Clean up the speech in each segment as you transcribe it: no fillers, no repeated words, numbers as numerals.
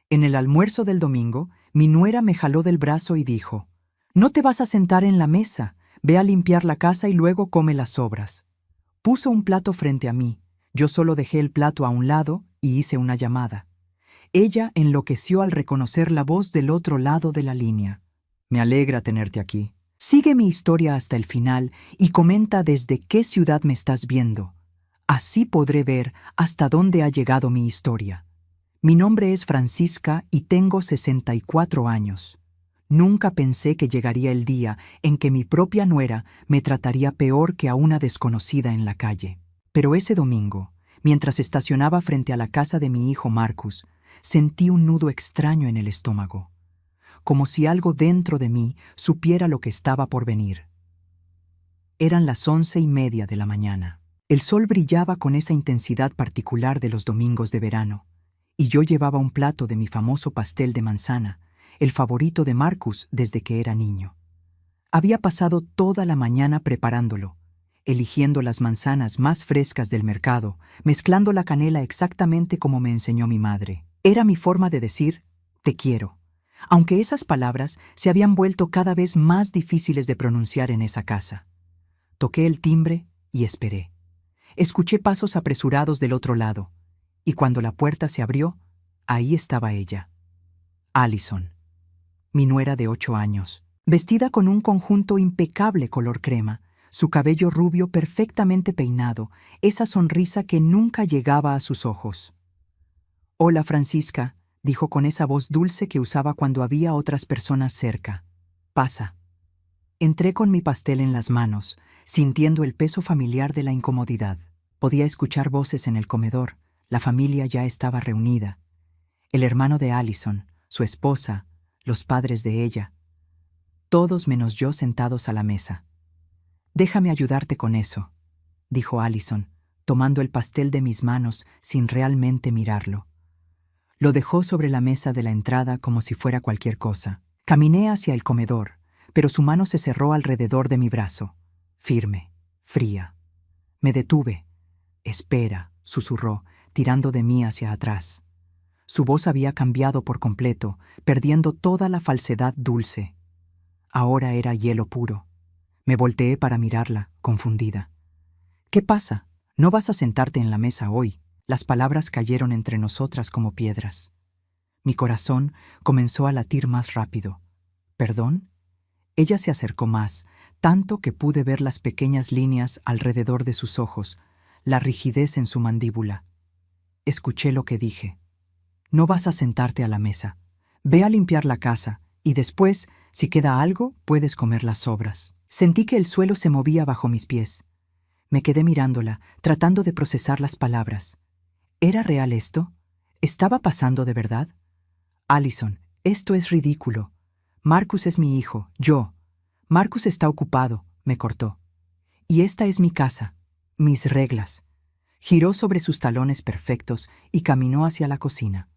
En el almuerzo del domingo, mi nuera me jaló del brazo y dijo: «No te vas a sentar en la mesa, ve a limpiar la casa y luego come las sobras». Puso un plato frente a mí, yo solo dejé el plato a un lado y hice una llamada. Ella enloqueció al reconocer la voz del otro lado de la línea. «Me alegra tenerte aquí. Sigue mi historia hasta el final y comenta desde qué ciudad me estás viendo. Así podré ver hasta dónde ha llegado mi historia. Mi nombre es Francisca y tengo 64 años. Nunca pensé que llegaría el día en que mi propia nuera me trataría peor que a una desconocida en la calle. Pero ese domingo, mientras estacionaba frente a la casa de mi hijo Marcus, sentí un nudo extraño en el estómago, como si algo dentro de mí supiera lo que estaba por venir. Eran las 11:30 de la mañana. El sol brillaba con esa intensidad particular de los domingos de verano, y yo llevaba un plato de mi famoso pastel de manzana, el favorito de Marcus desde que era niño. Había pasado toda la mañana preparándolo, eligiendo las manzanas más frescas del mercado, mezclando la canela exactamente como me enseñó mi madre. Era mi forma de decir «te quiero», aunque esas palabras se habían vuelto cada vez más difíciles de pronunciar en esa casa. Toqué el timbre y esperé. Escuché pasos apresurados del otro lado, y cuando la puerta se abrió, ahí estaba ella, Allison, mi nuera de 8 años, vestida con un conjunto impecable color crema, su cabello rubio perfectamente peinado, esa sonrisa que nunca llegaba a sus ojos. «Hola, Francisca», dijo con esa voz dulce que usaba cuando había otras personas cerca. «Pasa». Entré con mi pastel en las manos, sintiendo el peso familiar de la incomodidad. Podía escuchar voces en el comedor. La familia ya estaba reunida. El hermano de Allison, su esposa, los padres de ella. Todos menos yo sentados a la mesa. «Déjame ayudarte con eso», dijo Allison, tomando el pastel de mis manos sin realmente mirarlo. Lo dejó sobre la mesa de la entrada como si fuera cualquier cosa. Caminé hacia el comedor, pero su mano se cerró alrededor de mi brazo, firme, fría. Me detuve. «Espera», susurró, tirando de mí hacia atrás. Su voz había cambiado por completo, perdiendo toda la falsedad dulce. Ahora era hielo puro. Me volteé para mirarla, confundida. «¿Qué pasa? No vas a sentarte en la mesa hoy». Las palabras cayeron entre nosotras como piedras. Mi corazón comenzó a latir más rápido. «¿Perdón?». Ella se acercó más, tanto que pude ver las pequeñas líneas alrededor de sus ojos, la rigidez en su mandíbula. Escuché lo que dije. «No vas a sentarte a la mesa. Ve a limpiar la casa y después, si queda algo, puedes comer las sobras». Sentí que el suelo se movía bajo mis pies. Me quedé mirándola, tratando de procesar las palabras. ¿Era real esto? ¿Estaba pasando de verdad? «Allison, esto es ridículo. Marcus es mi hijo, yo. Marcus está ocupado», me cortó. «Y esta es mi casa, mis reglas». Giró sobre sus talones perfectos y caminó hacia la cocina.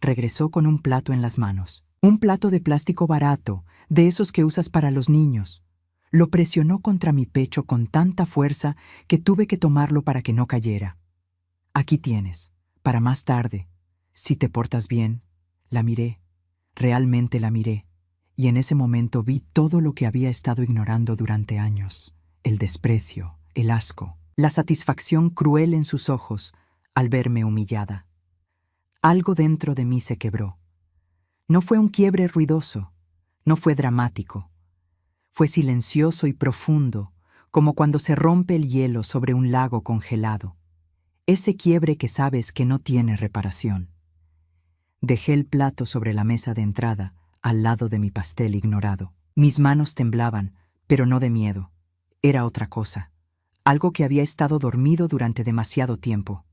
Regresó con un plato en las manos. Un plato de plástico barato, de esos que usas para los niños. Lo presionó contra mi pecho con tanta fuerza que tuve que tomarlo para que no cayera. «Aquí tienes, para más tarde. Si te portas bien». La miré, realmente la miré, y en ese momento vi todo lo que había estado ignorando durante años. El desprecio, el asco, la satisfacción cruel en sus ojos al verme humillada. Algo dentro de mí se quebró. No fue un quiebre ruidoso, no fue dramático. Fue silencioso y profundo, como cuando se rompe el hielo sobre un lago congelado. Ese quiebre que sabes que no tiene reparación. Dejé el plato sobre la mesa de entrada, al lado de mi pastel ignorado. Mis manos temblaban, pero no de miedo. Era otra cosa, algo que había estado dormido durante demasiado tiempo.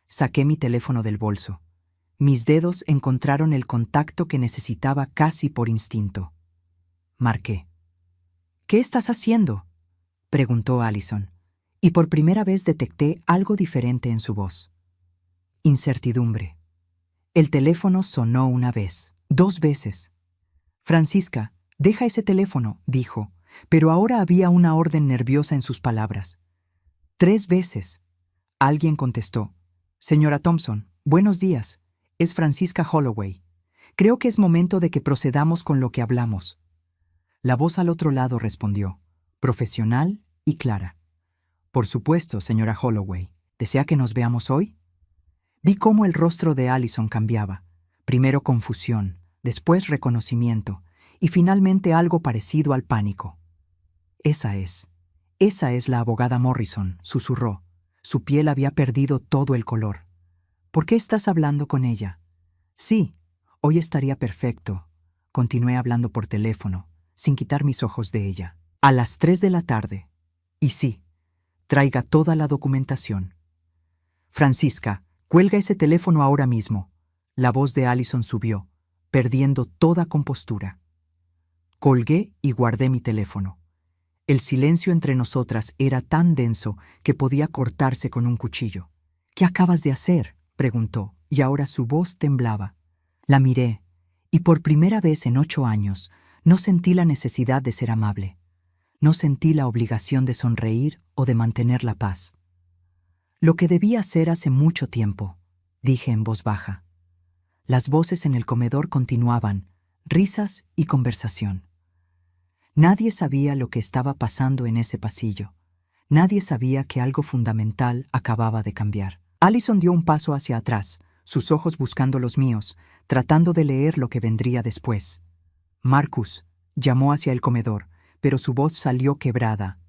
Saqué mi teléfono del bolso. Mis dedos encontraron el contacto que necesitaba casi por instinto. Marqué. «¿Qué estás haciendo?», preguntó Allison, y por primera vez detecté algo diferente en su voz. Incertidumbre. El teléfono sonó una vez, 2 veces. «Francisca, deja ese teléfono», dijo, pero ahora había una orden nerviosa en sus palabras. 3 veces. Alguien contestó. «Señora Thompson, buenos días. Es Francisca Holloway. Creo que es momento de que procedamos con lo que hablamos. La voz al otro lado respondió, profesional y clara. Por supuesto, señora Holloway. ¿Desea que nos veamos hoy? Vi cómo el rostro de Allison cambiaba. Primero confusión, después reconocimiento, y finalmente algo parecido al pánico. Esa es la abogada Morrison, susurró. Su piel había perdido todo el color. ¿Por qué estás hablando con ella? Sí, hoy estaría perfecto. Continué hablando por teléfono, sin quitar mis ojos de ella. A las 3 de la tarde. Y sí, traiga toda la documentación. Francisca, cuelga ese teléfono ahora mismo. La voz de Allison subió, perdiendo toda compostura. Colgué y guardé mi teléfono. El silencio entre nosotras era tan denso que podía cortarse con un cuchillo. ¿Qué acabas de hacer?, preguntó, y ahora su voz temblaba. La miré, y por primera vez en 8 años no sentí la necesidad de ser amable. No sentí la obligación de sonreír o de mantener la paz. Lo que debía hacer hace mucho tiempo, dije en voz baja. Las voces en el comedor continuaban, risas y conversación. Nadie sabía lo que estaba pasando en ese pasillo. Nadie sabía que algo fundamental acababa de cambiar. Allison dio un paso hacia atrás, sus ojos buscando los míos, tratando de leer lo que vendría después. Marcus, llamó hacia el comedor, pero su voz salió quebrada.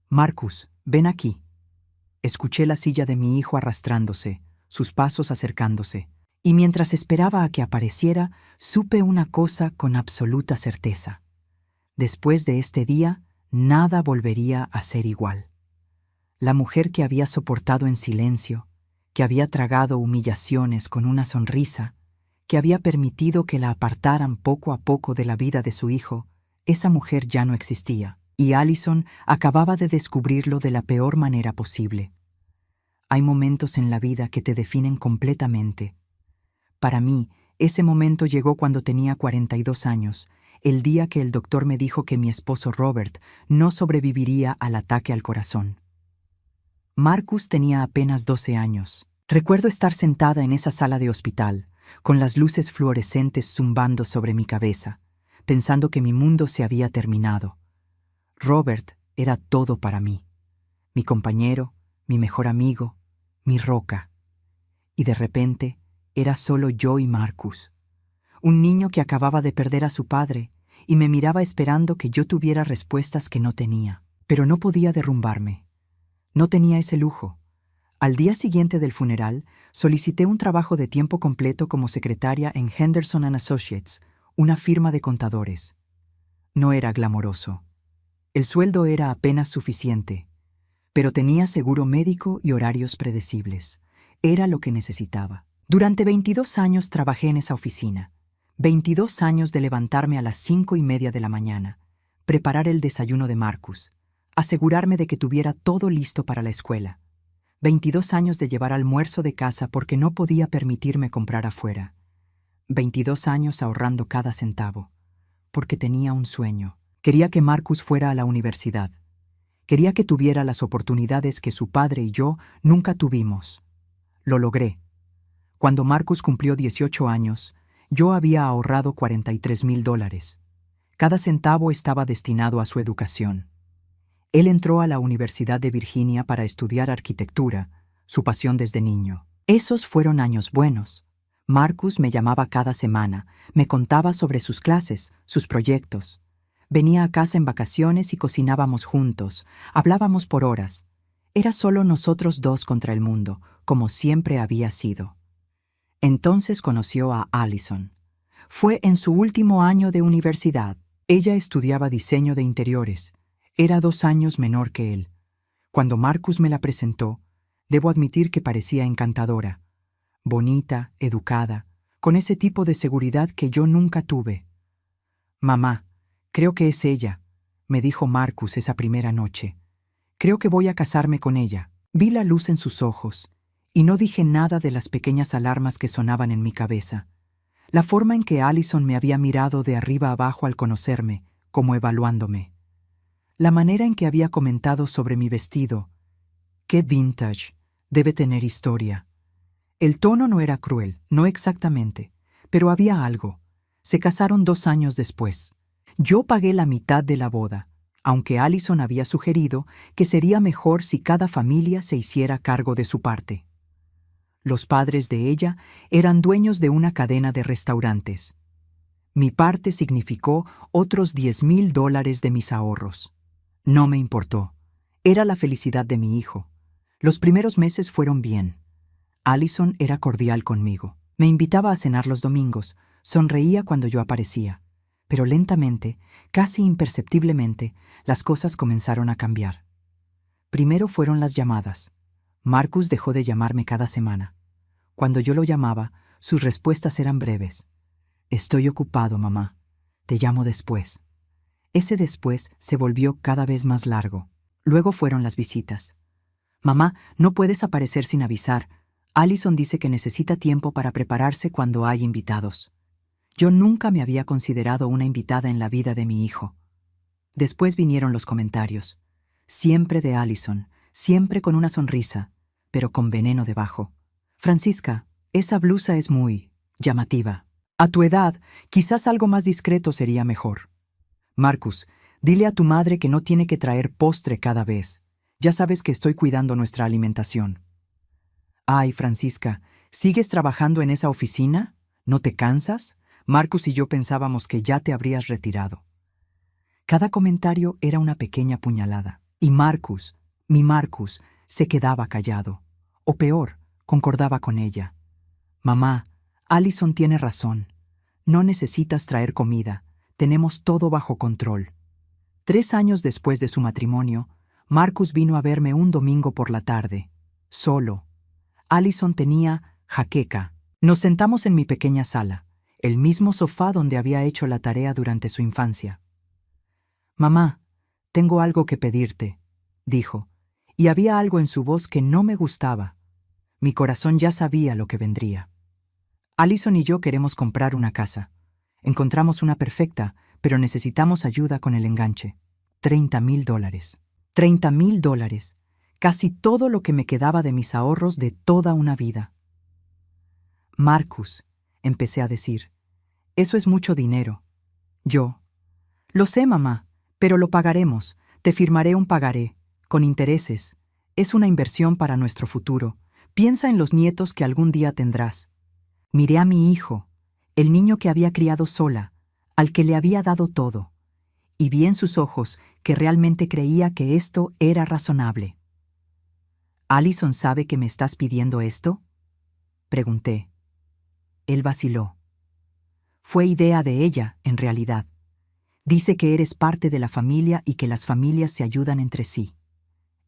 Marcus, ven aquí. Escuché la silla de mi hijo arrastrándose, sus pasos acercándose, y mientras esperaba a que apareciera, supe una cosa con absoluta certeza. Después de este día, nada volvería a ser igual. La mujer que había soportado en silencio, que había tragado humillaciones con una sonrisa, que había permitido que la apartaran poco a poco de la vida de su hijo, esa mujer ya no existía, y Allison acababa de descubrirlo de la peor manera posible. Hay momentos en la vida que te definen completamente. Para mí, ese momento llegó cuando tenía 42 años, el día que el doctor me dijo que mi esposo Robert no sobreviviría al ataque al corazón. Marcus tenía apenas 12 años. Recuerdo estar sentada en esa sala de hospital, con las luces fluorescentes zumbando sobre mi cabeza, pensando que mi mundo se había terminado. Robert era todo para mí, mi compañero, mi mejor amigo, mi roca. Y de repente era solo yo y Marcus, un niño que acababa de perder a su padre y me miraba esperando que yo tuviera respuestas que no tenía. Pero no podía derrumbarme. No tenía ese lujo. Al día siguiente del funeral, solicité un trabajo de tiempo completo como secretaria en Henderson & Associates, una firma de contadores. No era glamoroso. El sueldo era apenas suficiente, pero tenía seguro médico y horarios predecibles. Era lo que necesitaba. Durante 22 años trabajé en esa oficina. 22 años de levantarme a las 5:30 de la mañana, preparar el desayuno de Marcus, asegurarme de que tuviera todo listo para la escuela. 22 años de llevar almuerzo de casa porque no podía permitirme comprar afuera. 22 años ahorrando cada centavo, porque tenía un sueño. Quería que Marcus fuera a la universidad. Quería que tuviera las oportunidades que su padre y yo nunca tuvimos. Lo logré. Cuando Marcus cumplió 18 años, yo había ahorrado $43,000. Cada centavo estaba destinado a su educación. Él entró a la Universidad de Virginia para estudiar arquitectura, su pasión desde niño. Esos fueron años buenos. Marcus me llamaba cada semana, me contaba sobre sus clases, sus proyectos. Venía a casa en vacaciones y cocinábamos juntos, hablábamos por horas. Era solo nosotros dos contra el mundo, como siempre había sido. Entonces conoció a Allison. Fue en su último año de universidad. Ella estudiaba diseño de interiores. Era 2 años menor que él. Cuando Marcus me la presentó, debo admitir que parecía encantadora. Bonita, educada, con ese tipo de seguridad que yo nunca tuve. «Mamá, creo que es ella», me dijo Marcus esa primera noche. «Creo que voy a casarme con ella». Vi la luz en sus ojos, y no dije nada de las pequeñas alarmas que sonaban en mi cabeza. La forma en que Allison me había mirado de arriba abajo al conocerme, como evaluándome. La manera en que había comentado sobre mi vestido. «Qué vintage, debe tener historia». El tono no era cruel, no exactamente, pero había algo. Se casaron 2 años después. Yo pagué la mitad de la boda, aunque Allison había sugerido que sería mejor si cada familia se hiciera cargo de su parte. Los padres de ella eran dueños de una cadena de restaurantes. Mi parte significó otros $10,000 de mis ahorros. No me importó. Era la felicidad de mi hijo. Los primeros meses fueron bien. Allison era cordial conmigo. Me invitaba a cenar los domingos, sonreía cuando yo aparecía. Pero lentamente, casi imperceptiblemente, las cosas comenzaron a cambiar. Primero fueron las llamadas. Marcus dejó de llamarme cada semana. Cuando yo lo llamaba, sus respuestas eran breves. «Estoy ocupado, mamá. Te llamo después». Ese después se volvió cada vez más largo. Luego fueron las visitas. «Mamá, no puedes aparecer sin avisar. Allison dice que necesita tiempo para prepararse cuando hay invitados». Yo nunca me había considerado una invitada en la vida de mi hijo. Después vinieron los comentarios. Siempre de Allison, siempre con una sonrisa, pero con veneno debajo. «Francisca, esa blusa es muy llamativa. A tu edad, quizás algo más discreto sería mejor. Marcus, dile a tu madre que no tiene que traer postre cada vez. Ya sabes que estoy cuidando nuestra alimentación». «Ay, Francisca, ¿sigues trabajando en esa oficina? ¿No te cansas? Marcus y yo pensábamos que ya te habrías retirado». Cada comentario era una pequeña puñalada. Y Marcus, mi Marcus, se quedaba callado. O peor, concordaba con ella. «Mamá, Allison tiene razón. No necesitas traer comida. Tenemos todo bajo control». 3 años después de su matrimonio, Marcus vino a verme un domingo por la tarde, solo. Allison tenía jaqueca. Nos sentamos en mi pequeña sala, el mismo sofá donde había hecho la tarea durante su infancia. «Mamá, tengo algo que pedirte», dijo, y había algo en su voz que no me gustaba. Mi corazón ya sabía lo que vendría. «Allison y yo queremos comprar una casa. Encontramos una perfecta, pero necesitamos ayuda con el enganche. $30,000. $30,000. Casi todo lo que me quedaba de mis ahorros de toda una vida». «Marcus», empecé a decir, «eso es mucho dinero». Yo, «Lo sé, mamá, pero lo pagaremos. Te firmaré un pagaré, con intereses. Es una inversión para nuestro futuro. Piensa en los nietos que algún día tendrás». Miré a mi hijo, el niño que había criado sola, al que le había dado todo, y vi en sus ojos que realmente creía que esto era razonable. «¿Allison sabe que me estás pidiendo esto?», pregunté. Él vaciló. «Fue idea de ella, en realidad. Dice que eres parte de la familia y que las familias se ayudan entre sí».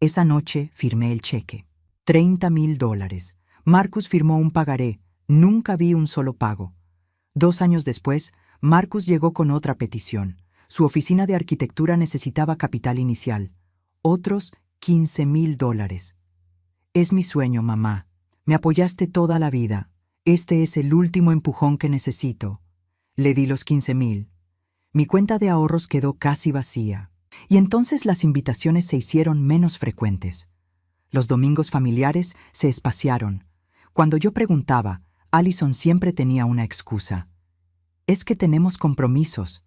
Esa noche firmé el cheque. $30,000. Marcus firmó un pagaré. Nunca vi un solo pago. 2 años después, Marcus llegó con otra petición. Su oficina de arquitectura necesitaba capital inicial. Otros $15,000. «Es mi sueño, mamá. Me apoyaste toda la vida. Este es el último empujón que necesito». Le di los $15,000. Mi cuenta de ahorros quedó casi vacía. Y entonces las invitaciones se hicieron menos frecuentes. Los domingos familiares se espaciaron. Cuando yo preguntaba, Allison siempre tenía una excusa. «Es que tenemos compromisos.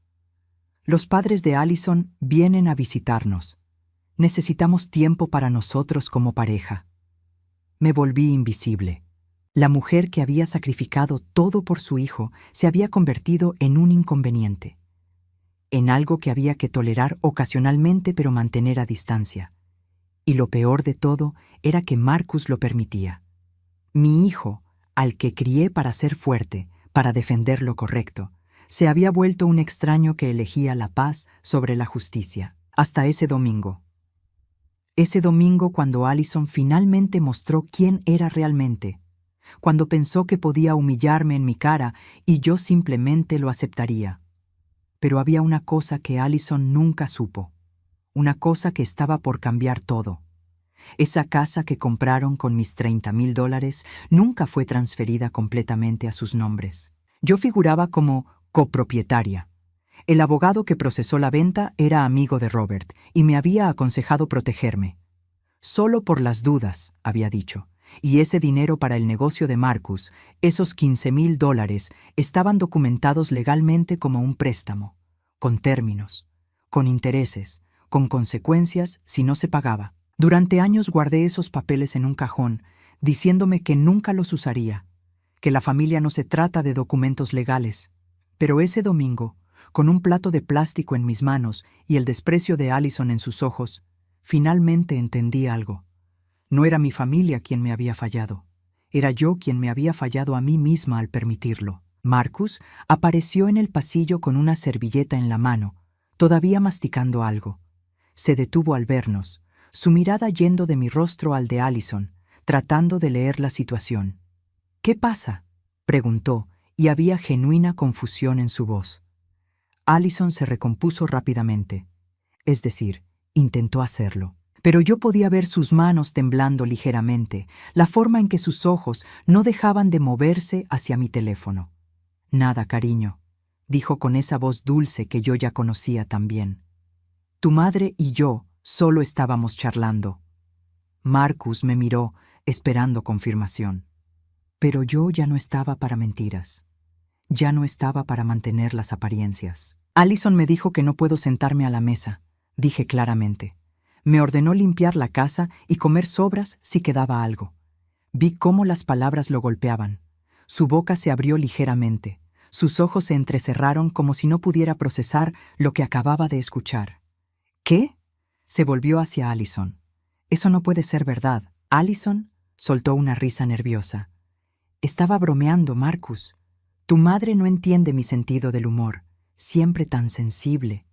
Los padres de Allison vienen a visitarnos. Necesitamos tiempo para nosotros como pareja». Me volví invisible. La mujer que había sacrificado todo por su hijo se había convertido en un inconveniente, en algo que había que tolerar ocasionalmente pero mantener a distancia. Y lo peor de todo era que Marcus lo permitía. Mi hijo, al que crié para ser fuerte, para defender lo correcto, se había vuelto un extraño que elegía la paz sobre la justicia. Hasta ese domingo. Ese domingo cuando Allison finalmente mostró quién era realmente, cuando pensó que podía humillarme en mi cara y yo simplemente lo aceptaría. Pero había una cosa que Allison nunca supo, una cosa que estaba por cambiar todo. Esa casa que compraron con mis $30,000 nunca fue transferida completamente a sus nombres. Yo figuraba como copropietaria. El abogado que procesó la venta era amigo de Robert y me había aconsejado protegerme. «Solo por las dudas», había dicho. Y ese dinero para el negocio de Marcus, esos $15,000, estaban documentados legalmente como un préstamo, con términos, con intereses, con consecuencias si no se pagaba. Durante años guardé esos papeles en un cajón, diciéndome que nunca los usaría, que la familia no se trata de documentos legales. Pero ese domingo, con un plato de plástico en mis manos y el desprecio de Allison en sus ojos, finalmente entendí algo. No era mi familia quien me había fallado. Era yo quien me había fallado a mí misma al permitirlo. Marcus apareció en el pasillo con una servilleta en la mano, todavía masticando algo. Se detuvo al vernos, su mirada yendo de mi rostro al de Allison, tratando de leer la situación. «¿Qué pasa?», preguntó, y había genuina confusión en su voz. Allison se recompuso rápidamente. Es decir, intentó hacerlo. Pero yo podía ver sus manos temblando ligeramente, la forma en que sus ojos no dejaban de moverse hacia mi teléfono. «Nada, cariño», dijo con esa voz dulce que yo ya conocía también. «Tu madre y yo solo estábamos charlando». Marcus me miró, esperando confirmación. Pero yo ya no estaba para mentiras. Ya no estaba para mantener las apariencias. «Allison me dijo que no puedo sentarme a la mesa», dije claramente. Me ordenó limpiar la casa y comer sobras si quedaba algo. Vi cómo las palabras lo golpeaban. Su boca se abrió ligeramente. Sus ojos se entrecerraron como si no pudiera procesar lo que acababa de escuchar. «¿Qué?», se volvió hacia Allison. «Eso no puede ser verdad». Allison soltó una risa nerviosa. «Estaba bromeando, Marcus. Tu madre no entiende mi sentido del humor, siempre tan sensible».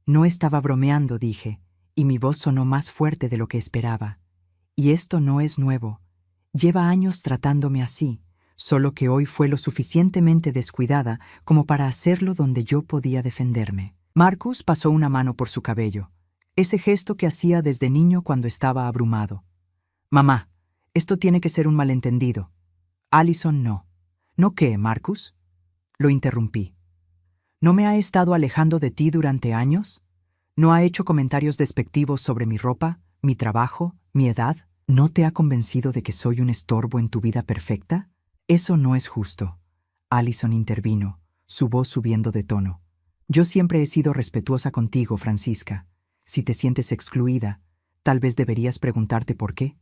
«No estaba bromeando», dije, y mi voz sonó más fuerte de lo que esperaba. «Y esto no es nuevo. Lleva años tratándome así, solo que hoy fue lo suficientemente descuidada como para hacerlo donde yo podía defenderme». Marcus pasó una mano por su cabello, ese gesto que hacía desde niño cuando estaba abrumado. «Mamá, esto tiene que ser un malentendido». «Allison, no». «¿No qué, Marcus?», lo interrumpí. «¿No me ha estado alejando de ti durante años? ¿No ha hecho comentarios despectivos sobre mi ropa, mi trabajo, mi edad? ¿No te ha convencido de que soy un estorbo en tu vida perfecta? Eso no es justo». Allison intervino, su voz subiendo de tono. «Yo siempre he sido respetuosa contigo, Francisca. Si te sientes excluida, tal vez deberías preguntarte por qué».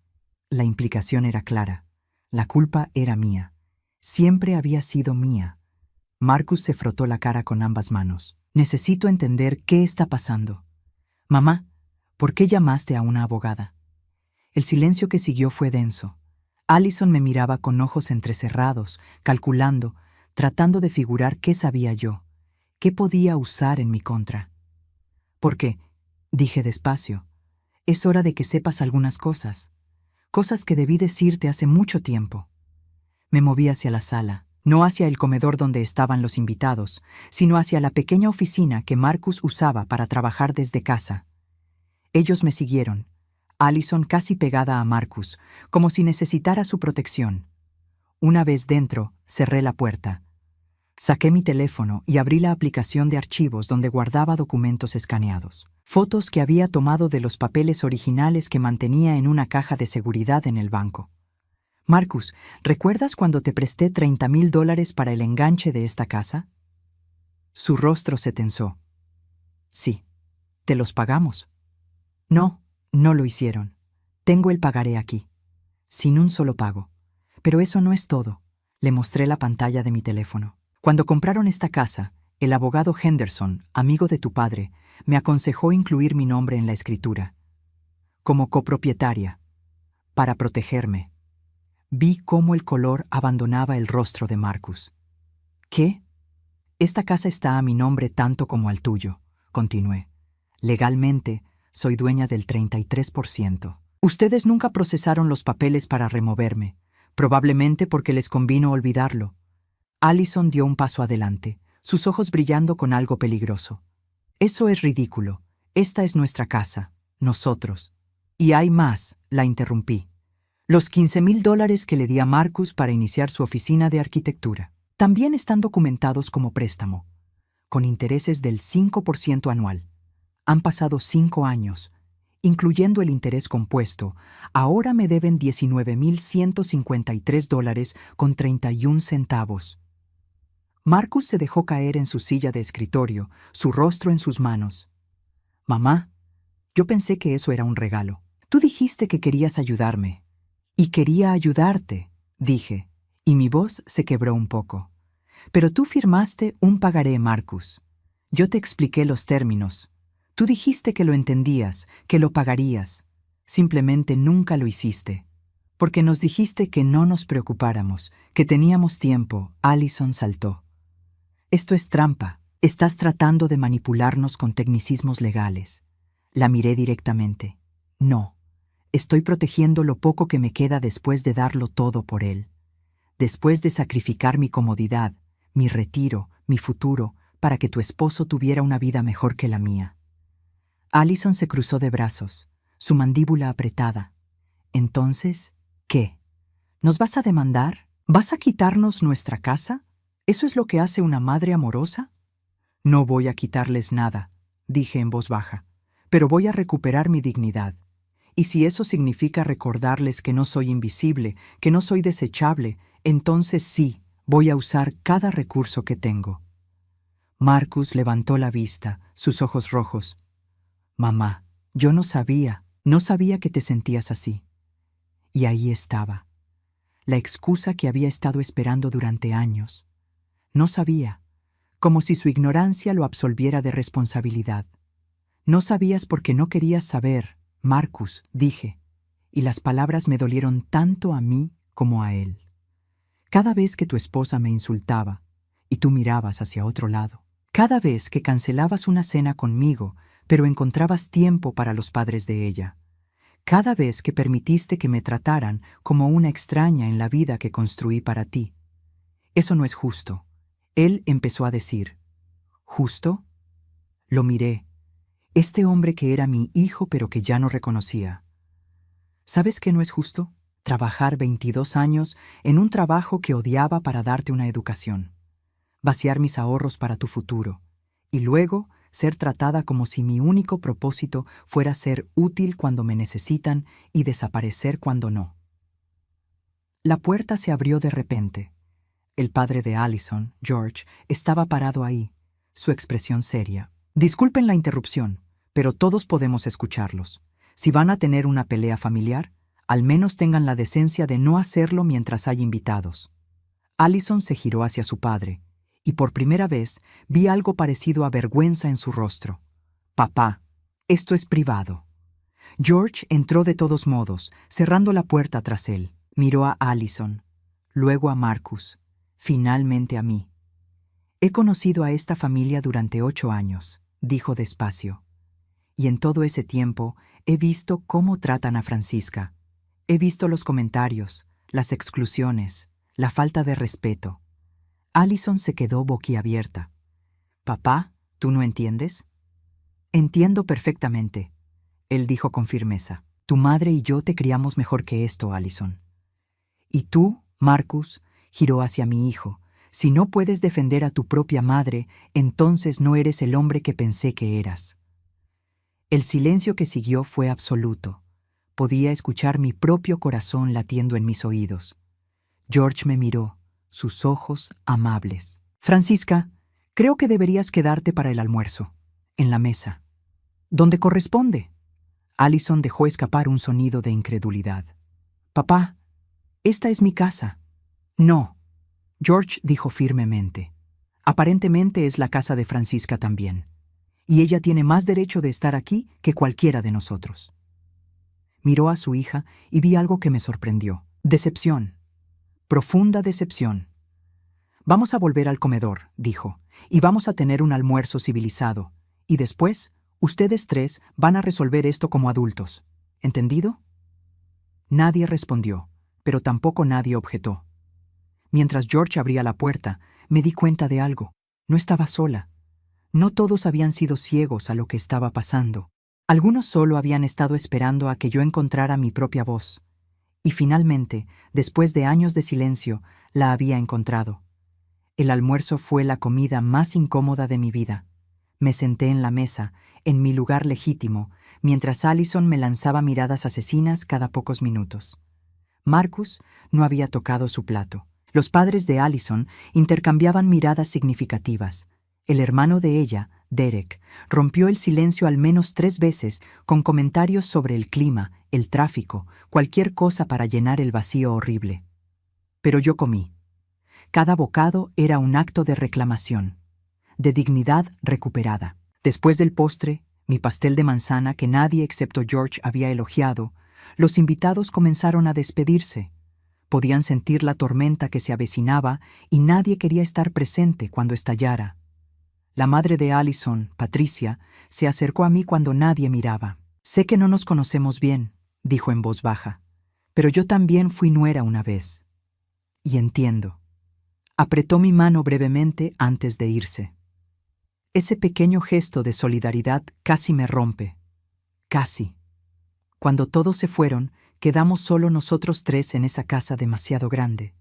La implicación era clara. La culpa era mía. Siempre había sido mía. Marcus se frotó la cara con ambas manos. «Necesito entender qué está pasando. Mamá, ¿por qué llamaste a una abogada?». El silencio que siguió fue denso. Allison me miraba con ojos entrecerrados, calculando, tratando de figurar qué sabía yo, qué podía usar en mi contra. «Porque», dije despacio, «es hora de que sepas algunas cosas. Cosas que debí decirte hace mucho tiempo». Me moví hacia la sala, no hacia el comedor donde estaban los invitados, sino hacia la pequeña oficina que Marcus usaba para trabajar desde casa. Ellos me siguieron, Allison casi pegada a Marcus, como si necesitara su protección. Una vez dentro, cerré la puerta. Saqué mi teléfono y abrí la aplicación de archivos donde guardaba documentos escaneados. Fotos que había tomado de los papeles originales que mantenía en una caja de seguridad en el banco. «Marcus, ¿recuerdas cuando te presté $30,000 para el enganche de esta casa?». Su rostro se tensó. «Sí, te los pagamos». «No, no lo hicieron. Tengo el pagaré aquí, sin un solo pago. Pero eso no es todo». Le mostré la pantalla de mi teléfono. «Cuando compraron esta casa, el abogado Henderson, amigo de tu padre, me aconsejó incluir mi nombre en la escritura, como copropietaria, para protegerme». Vi cómo el color abandonaba el rostro de Marcus. «¿Qué?». «Esta casa está a mi nombre tanto como al tuyo», continué. «Legalmente, soy dueña del 33%. Ustedes nunca procesaron los papeles para removerme, probablemente porque les convino olvidarlo». Allison dio un paso adelante, sus ojos brillando con algo peligroso. «Eso es ridículo. Esta es nuestra casa, nosotros». «Y hay más», la interrumpí. «Los $15,000 que le di a Marcus para iniciar su oficina de arquitectura también están documentados como préstamo, con intereses del 5% anual. Han pasado 5 años incluyendo el interés compuesto, ahora me deben $19,153,31. Marcus se dejó caer en su silla de escritorio, su rostro en sus manos. Mamá, yo pensé que eso era un regalo. Tú dijiste que querías ayudarme. Y quería ayudarte, dije, y mi voz se quebró un poco. Pero tú firmaste un pagaré, Marcus. Yo te expliqué los términos. Tú dijiste que lo entendías, que lo pagarías. Simplemente nunca lo hiciste. Porque nos dijiste que no nos preocupáramos, que teníamos tiempo. Allison saltó. Esto es trampa. Estás tratando de manipularnos con tecnicismos legales. La miré directamente. No. Estoy protegiendo lo poco que me queda después de darlo todo por él. Después de sacrificar mi comodidad, mi retiro, mi futuro, para que tu esposo tuviera una vida mejor que la mía. Allison se cruzó de brazos, su mandíbula apretada. Entonces, ¿qué? ¿Nos vas a demandar? ¿Vas a quitarnos nuestra casa? ¿Eso es lo que hace una madre amorosa? No voy a quitarles nada, dije en voz baja, pero voy a recuperar mi dignidad. Y si eso significa recordarles que no soy invisible, que no soy desechable, entonces sí, voy a usar cada recurso que tengo. Marcus levantó la vista, sus ojos rojos. Mamá, yo no sabía que te sentías así. Y ahí estaba, la excusa que había estado esperando durante años. No sabía, como si su ignorancia lo absolviera de responsabilidad. No sabías porque no querías saber, Marcus, dije, y las palabras me dolieron tanto a mí como a él. Cada vez que tu esposa me insultaba, y tú mirabas hacia otro lado, cada vez que cancelabas una cena conmigo, pero encontrabas tiempo para los padres de ella, cada vez que permitiste que me trataran como una extraña en la vida que construí para ti. Eso no es justo. Él empezó a decir. ¿Justo? Lo miré. Este hombre que era mi hijo pero que ya no reconocía. ¿Sabes qué no es justo? Trabajar 22 años en un trabajo que odiaba para darte una educación. Vaciar mis ahorros para tu futuro. Y luego ser tratada como si mi único propósito fuera ser útil cuando me necesitan y desaparecer cuando no. La puerta se abrió de repente. El padre de Allison, George, estaba parado ahí, su expresión seria. Disculpen la interrupción, pero todos podemos escucharlos. Si van a tener una pelea familiar, al menos tengan la decencia de no hacerlo mientras hay invitados. Allison se giró hacia su padre, y por primera vez vi algo parecido a vergüenza en su rostro. Papá, esto es privado. George entró de todos modos, cerrando la puerta tras él. Miró a Allison, luego a Marcus, finalmente a mí. He conocido a esta familia durante 8 años, dijo despacio. Y en todo ese tiempo he visto cómo tratan a Francisca. He visto los comentarios, las exclusiones, la falta de respeto. Allison se quedó boquiabierta. «Papá, ¿tú no entiendes?» «Entiendo perfectamente», él dijo con firmeza. «Tu madre y yo te criamos mejor que esto, Allison». «Y tú, Marcus», giró hacia mi hijo, «si no puedes defender a tu propia madre, entonces no eres el hombre que pensé que eras». El silencio que siguió fue absoluto. Podía escuchar mi propio corazón latiendo en mis oídos. George me miró, sus ojos amables. «Francisca, creo que deberías quedarte para el almuerzo, en la mesa. ¿Dónde corresponde?» Allison dejó escapar un sonido de incredulidad. «Papá, esta es mi casa». «No», George dijo firmemente. «Aparentemente es la casa de Francisca también. Y ella tiene más derecho de estar aquí que cualquiera de nosotros». Miró a su hija y vi algo que me sorprendió. Decepción. Profunda decepción. «Vamos a volver al comedor», dijo, «y vamos a tener un almuerzo civilizado. Y después, ustedes 3 van a resolver esto como adultos. ¿Entendido?» Nadie respondió, pero tampoco nadie objetó. Mientras George abría la puerta, me di cuenta de algo. No estaba sola. No todos habían sido ciegos a lo que estaba pasando. Algunos solo habían estado esperando a que yo encontrara mi propia voz. Y finalmente, después de años de silencio, la había encontrado. El almuerzo fue la comida más incómoda de mi vida. Me senté en la mesa, en mi lugar legítimo, mientras Allison me lanzaba miradas asesinas cada pocos minutos. Marcus no había tocado su plato. Los padres de Allison intercambiaban miradas significativas. El hermano de ella, Derek, rompió el silencio al menos 3 veces con comentarios sobre el clima, el tráfico, cualquier cosa para llenar el vacío horrible. Pero yo comí. Cada bocado era un acto de reclamación, de dignidad recuperada. Después del postre, mi pastel de manzana que nadie excepto George había elogiado, los invitados comenzaron a despedirse. Podían sentir la tormenta que se avecinaba y nadie quería estar presente cuando estallara. La madre de Allison, Patricia, se acercó a mí cuando nadie miraba. «Sé que no nos conocemos bien», dijo en voz baja, «pero yo también fui nuera una vez. Y entiendo». Apretó mi mano brevemente antes de irse. Ese pequeño gesto de solidaridad casi me rompe. Casi. Cuando todos se fueron, quedamos solo nosotros 3 en esa casa demasiado grande.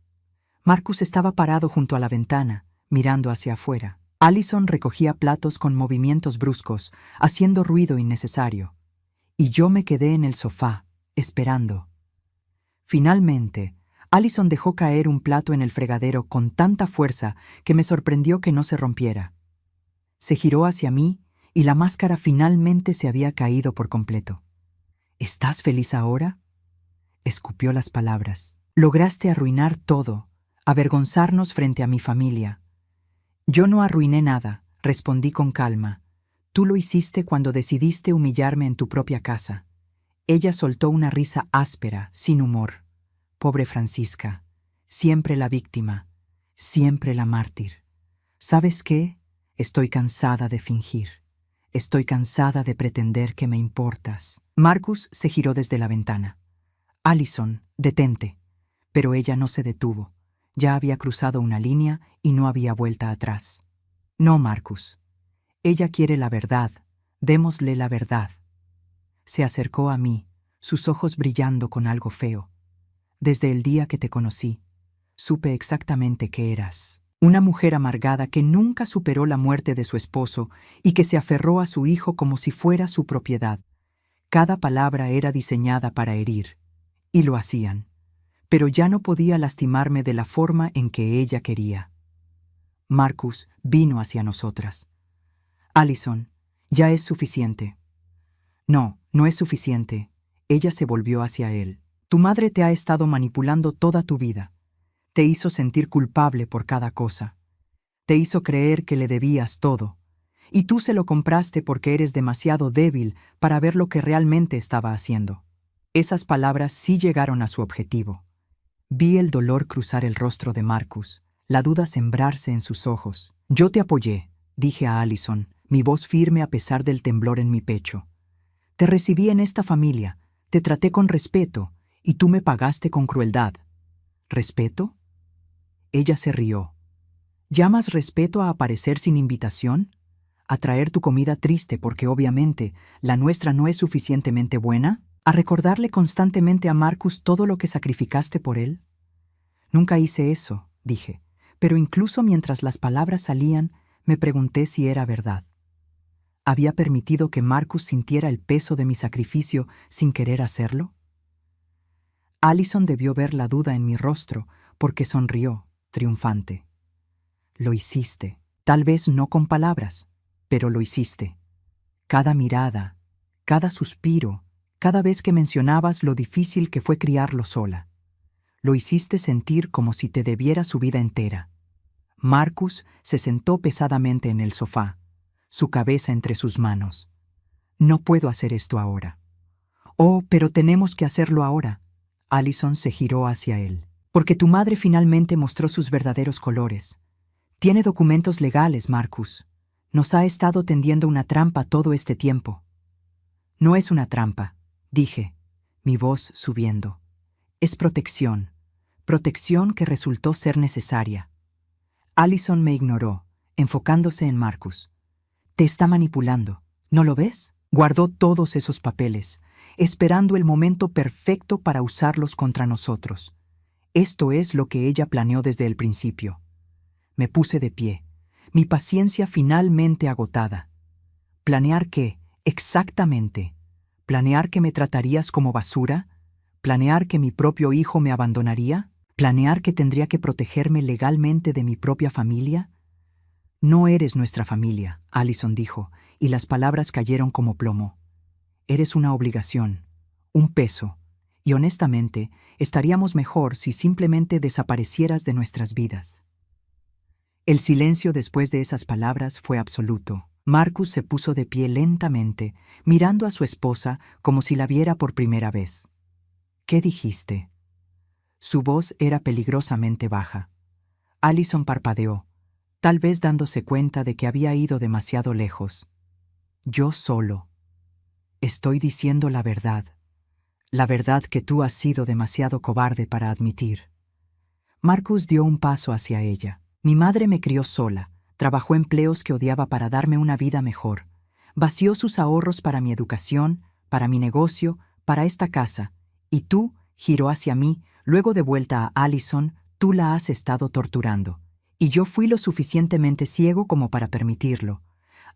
Marcus estaba parado junto a la ventana, mirando hacia afuera. Allison recogía platos con movimientos bruscos, haciendo ruido innecesario. Y yo me quedé en el sofá, esperando. Finalmente, Allison dejó caer un plato en el fregadero con tanta fuerza que me sorprendió que no se rompiera. Se giró hacia mí y la máscara finalmente se había caído por completo. «¿Estás feliz ahora?», escupió las palabras. «Lograste arruinar todo, avergonzarnos frente a mi familia». «Yo no arruiné nada», respondí con calma. «Tú lo hiciste cuando decidiste humillarme en tu propia casa». Ella soltó una risa áspera, sin humor. «Pobre Francisca, siempre la víctima, siempre la mártir. ¿Sabes qué? Estoy cansada de fingir. Estoy cansada de pretender que me importas». Marcus se giró desde la ventana. «Allison, detente». Pero ella no se detuvo. Ya había cruzado una línea y no había vuelta atrás. «No, Marcus. Ella quiere la verdad. Démosle la verdad». Se acercó a mí, sus ojos brillando con algo feo. «Desde el día que te conocí, supe exactamente qué eras. Una mujer amargada que nunca superó la muerte de su esposo y que se aferró a su hijo como si fuera su propiedad. Cada palabra era diseñada para herir. Y lo hacían. Pero ya no podía lastimarme de la forma en que ella quería». Marcus vino hacia nosotras. «Allison, ya es suficiente». «No, no es suficiente». Ella se volvió hacia él. «Tu madre te ha estado manipulando toda tu vida. Te hizo sentir culpable por cada cosa. Te hizo creer que le debías todo. Y tú se lo compraste porque eres demasiado débil para ver lo que realmente estaba haciendo». Esas palabras sí llegaron a su objetivo. Vi el dolor cruzar el rostro de Marcus, la duda sembrarse en sus ojos. «Yo te apoyé», dije a Allison, mi voz firme a pesar del temblor en mi pecho. «Te recibí en esta familia, te traté con respeto, y tú me pagaste con crueldad». «¿Respeto?». Ella se rió. «¿Llamas respeto a aparecer sin invitación? ¿A traer tu comida triste porque obviamente la nuestra no es suficientemente buena? ¿A recordarle constantemente a Marcus todo lo que sacrificaste por él?». «Nunca hice eso», dije, pero incluso mientras las palabras salían, me pregunté si era verdad. ¿Había permitido que Marcus sintiera el peso de mi sacrificio sin querer hacerlo? Allison debió ver la duda en mi rostro porque sonrió, triunfante. «Lo hiciste, tal vez no con palabras, pero lo hiciste. Cada mirada, cada suspiro, cada vez que mencionabas lo difícil que fue criarlo sola. Lo hiciste sentir como si te debiera su vida entera». Marcus se sentó pesadamente en el sofá, su cabeza entre sus manos. «No puedo hacer esto ahora». «Oh, pero tenemos que hacerlo ahora». Allison se giró hacia él. «Porque tu madre finalmente mostró sus verdaderos colores. Tiene documentos legales, Marcus. Nos ha estado tendiendo una trampa todo este tiempo». «No es una trampa», dije, mi voz subiendo. «Es protección. Protección que resultó ser necesaria». Allison me ignoró, enfocándose en Marcus. «Te está manipulando, ¿no lo ves?». Guardó todos esos papeles, esperando el momento perfecto para usarlos contra nosotros. Esto es lo que ella planeó desde el principio. Me puse de pie, mi paciencia finalmente agotada. ¿Planear qué? Exactamente. ¿Planear que me tratarías como basura? ¿Planear que mi propio hijo me abandonaría? ¿Planear que tendría que protegerme legalmente de mi propia familia? No eres nuestra familia, Allison dijo, y las palabras cayeron como plomo. Eres una obligación, un peso, y honestamente, estaríamos mejor si simplemente desaparecieras de nuestras vidas. El silencio después de esas palabras fue absoluto. Marcus se puso de pie lentamente, mirando a su esposa como si la viera por primera vez. ¿Qué dijiste? Su voz era peligrosamente baja. Allison parpadeó, tal vez dándose cuenta de que había ido demasiado lejos. Yo solo. Estoy diciendo la verdad que tú has sido demasiado cobarde para admitir. Marcus dio un paso hacia ella. Mi madre me crió sola, trabajó empleos que odiaba para darme una vida mejor, vació sus ahorros para mi educación, para mi negocio, para esta casa, y tú, giró hacia mí, luego de vuelta a Allison, tú la has estado torturando. Y yo fui lo suficientemente ciego como para permitirlo.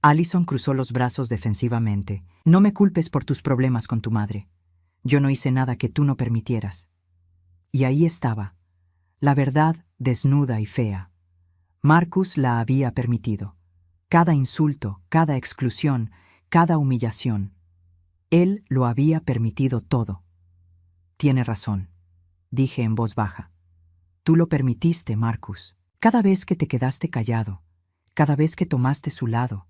Allison cruzó los brazos defensivamente. No me culpes por tus problemas con tu madre. Yo no hice nada que tú no permitieras. Y ahí estaba, la verdad desnuda y fea. Marcus la había permitido. Cada insulto, cada exclusión, cada humillación. Él lo había permitido todo. Tiene razón, dije en voz baja. Tú lo permitiste, Marcus. Cada vez que te quedaste callado, cada vez que tomaste su lado,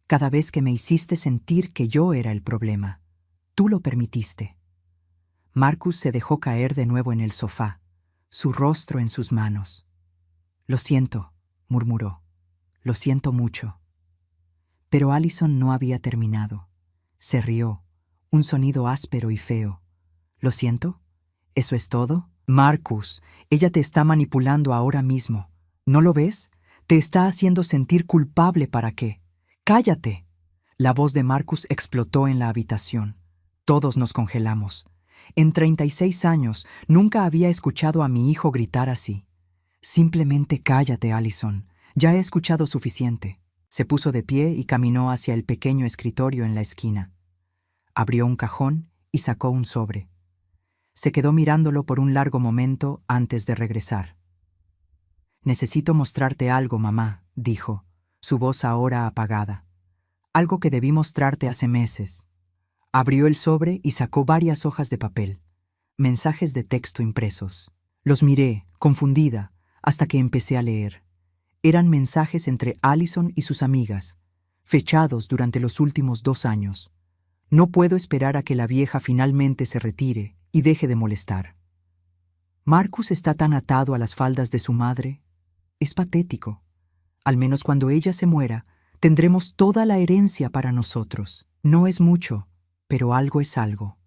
cada vez que me hiciste sentir que yo era el problema, tú lo permitiste. Marcus se dejó caer de nuevo en el sofá, su rostro en sus manos. Lo siento, murmuró. Lo siento mucho. Pero Allison no había terminado. Se rió, un sonido áspero y feo. ¿Lo siento? ¿Eso es todo? Marcus, ella te está manipulando ahora mismo. ¿No lo ves? Te está haciendo sentir culpable para qué. ¡Cállate! La voz de Marcus explotó en la habitación. Todos nos congelamos. En 36 años nunca había escuchado a mi hijo gritar así. Simplemente cállate, Allison. Ya he escuchado suficiente. Se puso de pie y caminó hacia el pequeño escritorio en la esquina. Abrió un cajón y sacó un sobre. Se quedó mirándolo por un largo momento antes de regresar. Necesito mostrarte algo, mamá, dijo, su voz ahora apagada. Algo que debí mostrarte hace meses. Abrió el sobre y sacó varias hojas de papel, mensajes de texto impresos. Los miré, confundida, hasta que empecé a leer. Eran mensajes entre Allison y sus amigas, fechados durante los últimos 2 años. No puedo esperar a que la vieja finalmente se retire y deje de molestar. Marcus está tan atado a las faldas de su madre. Es patético. Al menos cuando ella se muera, tendremos toda la herencia para nosotros. No es mucho, pero algo es algo.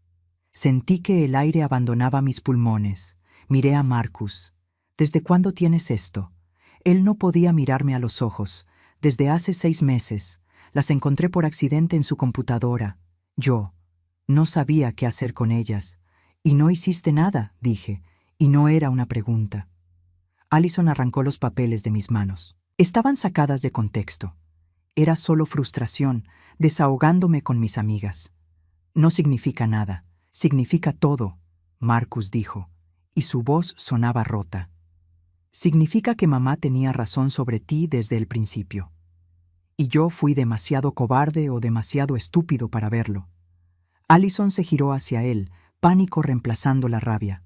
Sentí que el aire abandonaba mis pulmones. Miré a Marcus. ¿Desde cuándo tienes esto? Él no podía mirarme a los ojos. Desde hace 6 meses. Las encontré por accidente en su computadora. Yo no sabía qué hacer con ellas. Y no hiciste nada, dije, y no era una pregunta. Allison arrancó los papeles de mis manos. Estaban sacadas de contexto. Era solo frustración, desahogándome con mis amigas. No significa nada, significa todo, Marcus dijo, y su voz sonaba rota. Significa que mamá tenía razón sobre ti desde el principio. Y yo fui demasiado cobarde o demasiado estúpido para verlo. Allison se giró hacia él, pánico reemplazando la rabia.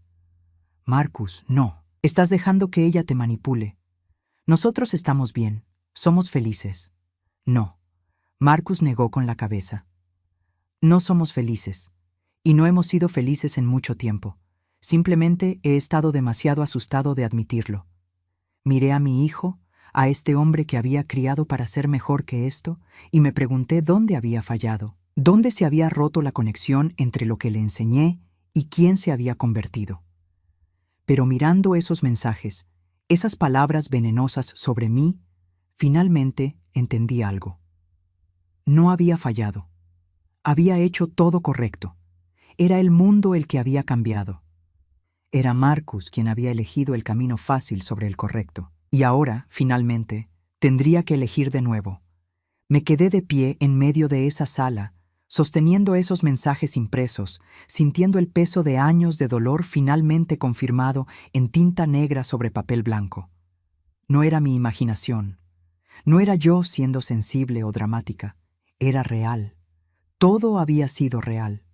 Marcus, no. Estás dejando que ella te manipule. Nosotros estamos bien. Somos felices. No. Marcus negó con la cabeza. No somos felices. Y no hemos sido felices en mucho tiempo. Simplemente he estado demasiado asustado de admitirlo. Miré a mi hijo, a este hombre que había criado para ser mejor que esto, y me pregunté dónde había fallado, dónde se había roto la conexión entre lo que le enseñé y quién se había convertido. Pero mirando esos mensajes, esas palabras venenosas sobre mí, finalmente entendí algo. No había fallado. Había hecho todo correcto. Era el mundo el que había cambiado. Era Marcus quien había elegido el camino fácil sobre el correcto. Y ahora, finalmente, tendría que elegir de nuevo. Me quedé de pie en medio de esa sala, sosteniendo esos mensajes impresos, sintiendo el peso de años de dolor finalmente confirmado en tinta negra sobre papel blanco. No era mi imaginación. No era yo siendo sensible o dramática. Era real. Todo había sido real.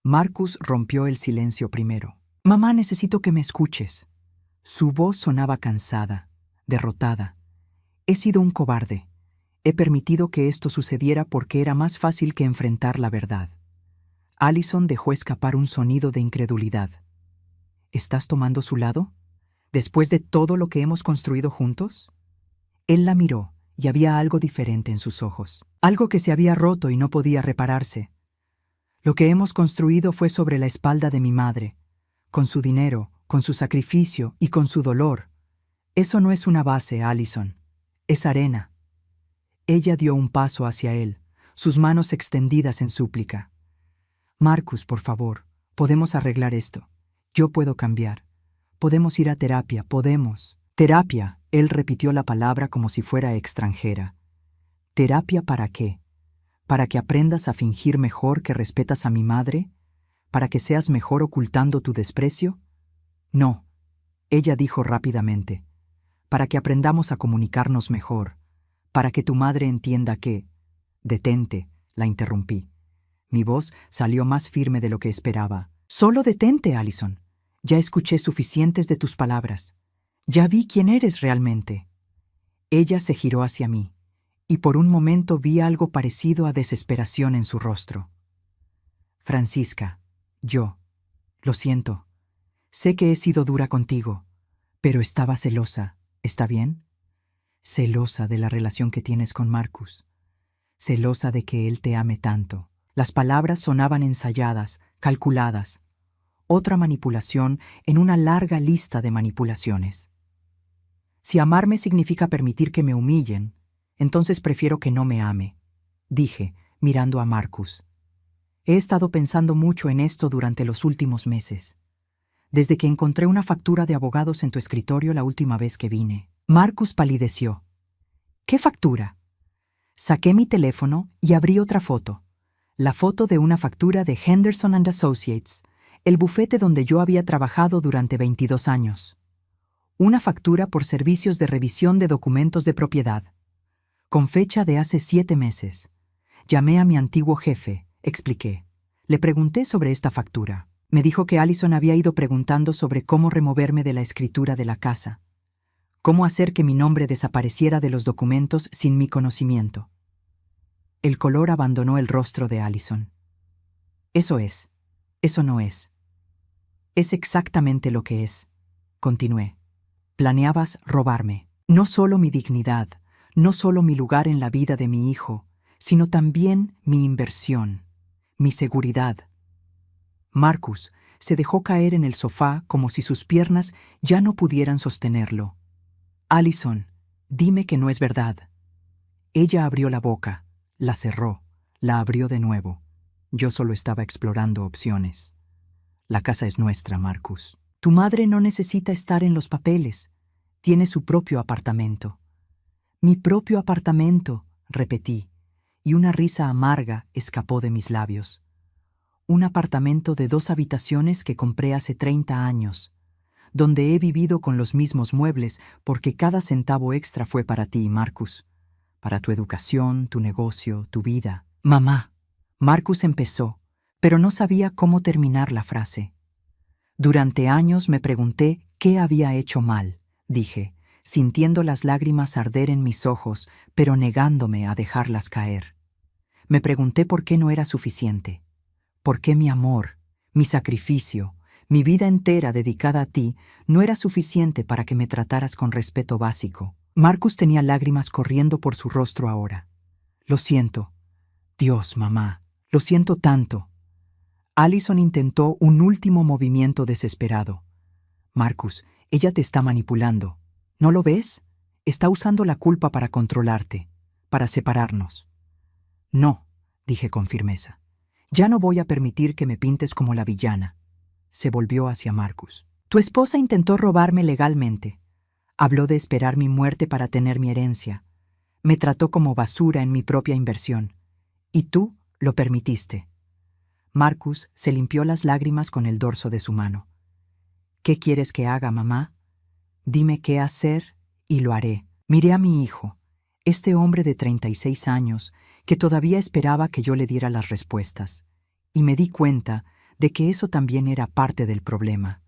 Marcus rompió el silencio primero. «Mamá, necesito que me escuches». Su voz sonaba cansada, derrotada. «He sido un cobarde. He permitido que esto sucediera porque era más fácil que enfrentar la verdad». Allison dejó escapar un sonido de incredulidad. «¿Estás tomando su lado? ¿Después de todo lo que hemos construido juntos?» Él la miró y había algo diferente en sus ojos. Algo que se había roto y no podía repararse. «Lo que hemos construido fue sobre la espalda de mi madre, con su dinero, con su sacrificio y con su dolor. Eso no es una base, Allison. Es arena». Ella dio un paso hacia él, sus manos extendidas en súplica. «Marcus, por favor, podemos arreglar esto. Yo puedo cambiar. Podemos ir a terapia, podemos». «Terapia», él repitió la palabra como si fuera extranjera. «¿Terapia para qué? ¿Para que aprendas a fingir mejor que respetas a mi madre? ¿Para que seas mejor ocultando tu desprecio?» «No», ella dijo rápidamente. «Para que aprendamos a comunicarnos mejor. Para que tu madre entienda que...» «Detente», la interrumpí. Mi voz salió más firme de lo que esperaba. «Solo detente, Allison. Ya escuché suficientes de tus palabras. Ya vi quién eres realmente». Ella se giró hacia mí, y por un momento vi algo parecido a desesperación en su rostro. «Francisca, lo siento. Sé que he sido dura contigo, pero estaba celosa, ¿está bien? Celosa de la relación que tienes con Marcus. Celosa de que él te ame tanto». Las palabras sonaban ensayadas, calculadas. Otra manipulación en una larga lista de manipulaciones. «Si amarme significa permitir que me humillen, entonces prefiero que no me ame», dije, mirando a Marcus. «He estado pensando mucho en esto durante los últimos meses, desde que encontré una factura de abogados en tu escritorio la última vez que vine». Marcus palideció. «¿Qué factura?» Saqué mi teléfono y abrí otra foto. La foto de una factura de Henderson & Associates, el bufete donde yo había trabajado durante 22 años. Una factura por servicios de revisión de documentos de propiedad, con fecha de hace 7 meses. Llamé a mi antiguo jefe, expliqué. Le pregunté sobre esta factura. Me dijo que Allison había ido preguntando sobre cómo removerme de la escritura de la casa, cómo hacer que mi nombre desapareciera de los documentos sin mi conocimiento. El color abandonó el rostro de Allison. «Eso es. Eso no es. Es exactamente lo que es», continué. «Planeabas robarme. No solo mi dignidad, no solo mi lugar en la vida de mi hijo, sino también mi inversión, mi seguridad». Marcus se dejó caer en el sofá como si sus piernas ya no pudieran sostenerlo. «Allison, dime que no es verdad». Ella abrió la boca, la cerró, la abrió de nuevo. Yo solo estaba explorando opciones. «La casa es nuestra, Marcus. Tu madre no necesita estar en los papeles. Tiene su propio apartamento». «Mi propio apartamento», repetí, y una risa amarga escapó de mis labios. «Un apartamento de 2 habitaciones que compré hace 30 años, donde he vivido con los mismos muebles porque cada centavo extra fue para ti, Marcus. Para tu educación, tu negocio, tu vida». «Mamá», Marcus empezó, pero no sabía cómo terminar la frase. «Durante años me pregunté qué había hecho mal», dije, sintiendo las lágrimas arder en mis ojos, pero negándome a dejarlas caer. Me pregunté por qué no era suficiente. ¿Por qué mi amor, mi sacrificio, mi vida entera dedicada a ti no era suficiente para que me trataras con respeto básico? Marcus tenía lágrimas corriendo por su rostro ahora. «Lo siento. Dios, mamá, lo siento tanto». Allison intentó un último movimiento desesperado. «Marcus, ella te está manipulando. ¿No lo ves? Está usando la culpa para controlarte, para separarnos». «No», dije con firmeza. «Ya no voy a permitir que me pintes como la villana». Se volvió hacia Marcus. «Tu esposa intentó robarme legalmente. Habló de esperar mi muerte para tener mi herencia. Me trató como basura en mi propia inversión. Y tú lo permitiste. Marcus se limpió las lágrimas con el dorso de su mano. ¿Qué quieres que haga, mamá? Dime qué hacer y lo haré. Miré a mi hijo, este hombre de 36 años, que todavía esperaba que yo le diera las respuestas, y me di cuenta de que eso también era parte del problema.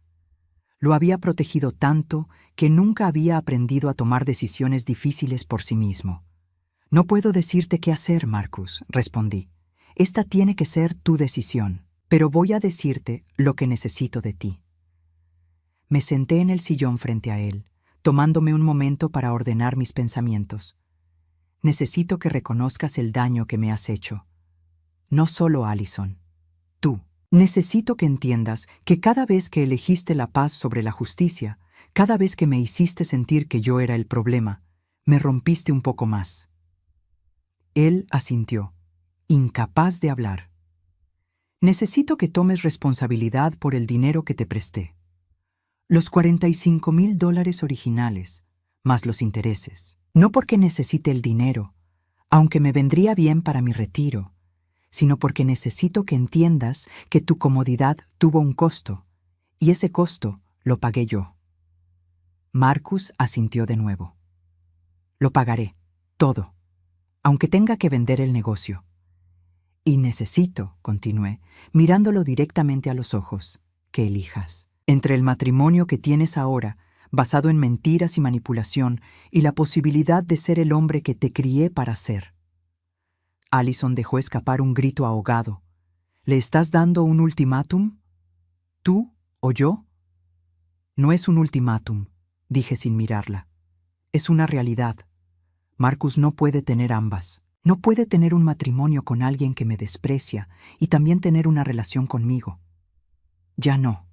Lo había protegido tanto que nunca había aprendido a tomar decisiones difíciles por sí mismo. No puedo decirte qué hacer, Marcus, respondí. Esta tiene que ser tu decisión, pero voy a decirte lo que necesito de ti. Me senté en el sillón frente a él, tomándome un momento para ordenar mis pensamientos. Necesito que reconozcas el daño que me has hecho. No solo Allison, tú. Necesito que entiendas que cada vez que elegiste la paz sobre la justicia, cada vez que me hiciste sentir que yo era el problema, me rompiste un poco más. Él asintió, incapaz de hablar. Necesito que tomes responsabilidad por el dinero que te presté. Los $45,000 originales, más los intereses. No porque necesite el dinero, aunque me vendría bien para mi retiro, sino porque necesito que entiendas que tu comodidad tuvo un costo, y ese costo lo pagué yo. Marcus asintió de nuevo. Lo pagaré, todo, aunque tenga que vender el negocio. Y necesito, continué, mirándolo directamente a los ojos, que elijas. Entre el matrimonio que tienes ahora, basado en mentiras y manipulación, y la posibilidad de ser el hombre que te crié para ser. Allison dejó escapar un grito ahogado. ¿Le estás dando un ultimátum? ¿Tú o yo? No es un ultimátum, dije sin mirarla. Es una realidad. Marcus no puede tener ambas. No puede tener un matrimonio con alguien que me desprecia y también tener una relación conmigo. Ya no.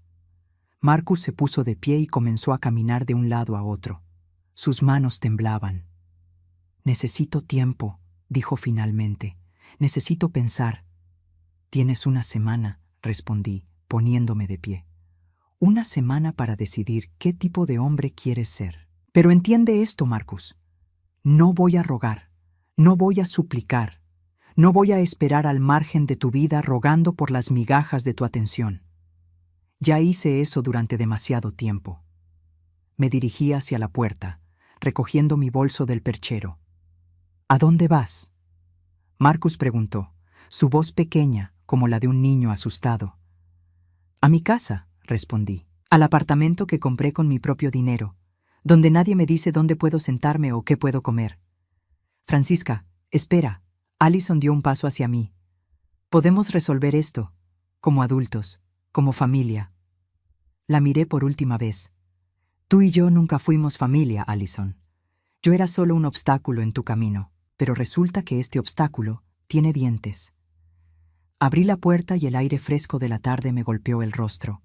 Marcus se puso de pie y comenzó a caminar de un lado a otro. Sus manos temblaban. Necesito tiempo, dijo finalmente. Necesito pensar. Tienes una semana, respondí, poniéndome de pie. Una semana para decidir qué tipo de hombre quieres ser. Pero entiende esto, Marcus. No voy a rogar, no voy a suplicar, no voy a esperar al margen de tu vida rogando por las migajas de tu atención. Ya hice eso durante demasiado tiempo. Me dirigí hacia la puerta, recogiendo mi bolso del perchero. ¿A dónde vas? Marcus preguntó, su voz pequeña como la de un niño asustado. A mi casa, respondí, al apartamento que compré con mi propio dinero, donde nadie me dice dónde puedo sentarme o qué puedo comer. Francisca, espera. Allison dio un paso hacia mí. Podemos resolver esto, como adultos, como familia. La miré por última vez. Tú y yo nunca fuimos familia, Allison. Yo era solo un obstáculo en tu camino, pero resulta que este obstáculo tiene dientes. Abrí la puerta y el aire fresco de la tarde me golpeó el rostro.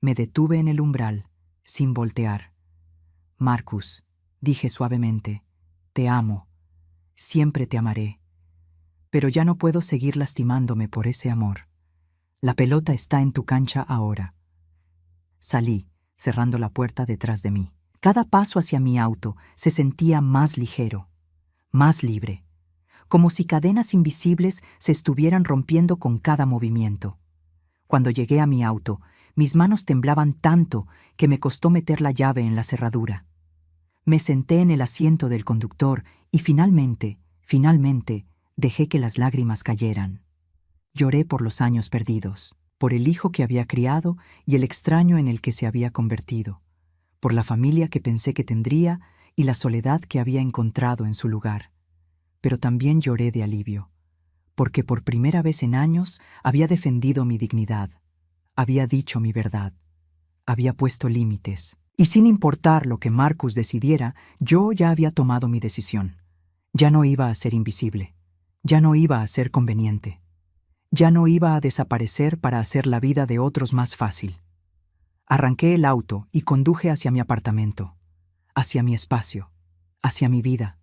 Me detuve en el umbral, sin voltear. Marcus, dije suavemente, te amo. Siempre te amaré. Pero ya no puedo seguir lastimándome por ese amor. La pelota está en tu cancha ahora. Salí, cerrando la puerta detrás de mí. Cada paso hacia mi auto se sentía más ligero, más libre, como si cadenas invisibles se estuvieran rompiendo con cada movimiento. Cuando llegué a mi auto, mis manos temblaban tanto que me costó meter la llave en la cerradura. Me senté en el asiento del conductor y finalmente, dejé que las lágrimas cayeran. Lloré por los años perdidos, por el hijo que había criado y el extraño en el que se había convertido, por la familia que pensé que tendría y la soledad que había encontrado en su lugar. Pero también lloré de alivio, porque por primera vez en años había defendido mi dignidad, había dicho mi verdad, había puesto límites. Y sin importar lo que Marcus decidiera, yo ya había tomado mi decisión. Ya no iba a ser invisible, ya no iba a ser conveniente, ya no iba a desaparecer para hacer la vida de otros más fácil. Arranqué el auto y conduje hacia mi apartamento, hacia mi espacio, hacia mi vida.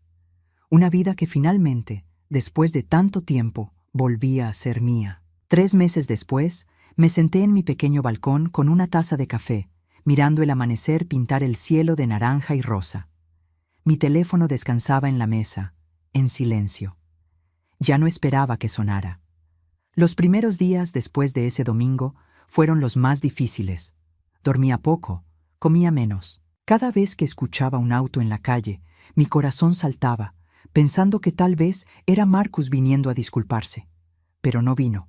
Una vida que finalmente, después de tanto tiempo, volvía a ser mía. 3 meses después, me senté en mi pequeño balcón con una taza de café, mirando el amanecer pintar el cielo de naranja y rosa. Mi teléfono descansaba en la mesa, en silencio. Ya no esperaba que sonara. Los primeros días después de ese domingo fueron los más difíciles. Dormía poco, comía menos. Cada vez que escuchaba un auto en la calle, mi corazón saltaba, pensando que tal vez era Marcus viniendo a disculparse. Pero no vino.